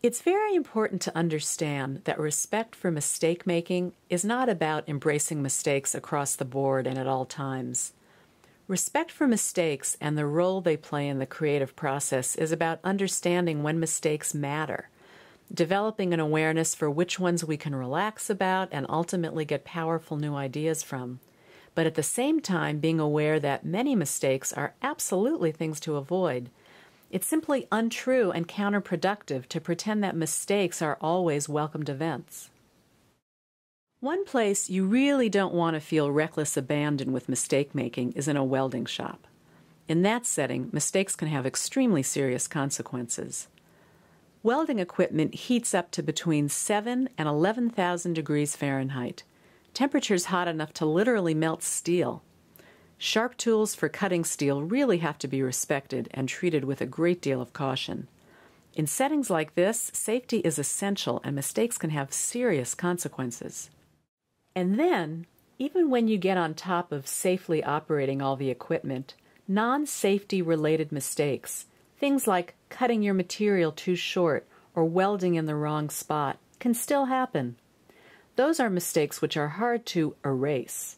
It's very important to understand that respect for mistake making is not about embracing mistakes across the board and at all times. Respect for mistakes and the role they play in the creative process is about understanding when mistakes matter, developing an awareness for which ones we can relax about and ultimately get powerful new ideas from, but at the same time being aware that many mistakes are absolutely things to avoid. It's simply untrue and counterproductive to pretend that mistakes are always welcomed events. One place you really don't want to feel reckless abandon with mistake making is in a welding shop. In that setting, mistakes can have extremely serious consequences. Welding equipment heats up to between 7 and 11,000 degrees Fahrenheit, temperatures hot enough to literally melt steel. Sharp tools for cutting steel really have to be respected and treated with a great deal of caution. In settings like this, safety is essential and mistakes can have serious consequences. And then, even when you get on top of safely operating all the equipment, non-safety related mistakes, things like cutting your material too short or welding in the wrong spot, can still happen. Those are mistakes which are hard to erase.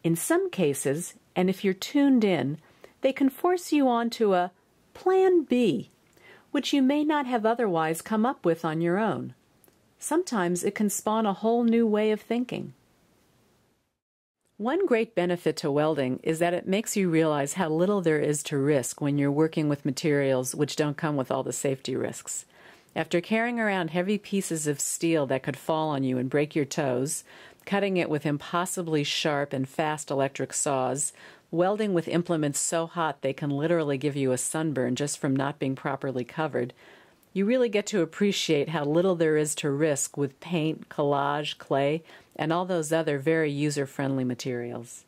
In some cases, and if you're tuned in, they can force you onto a plan B, which you may not have otherwise come up with on your own. Sometimes it can spawn a whole new way of thinking. One great benefit to welding is that it makes you realize how little there is to risk when you're working with materials which don't come with all the safety risks. After carrying around heavy pieces of steel that could fall on you and break your toes, cutting it with impossibly sharp and fast electric saws, welding with implements so hot they can literally give you a sunburn just from not being properly covered, you really get to appreciate how little there is to risk with paint, collage, clay, and all those other very user-friendly materials.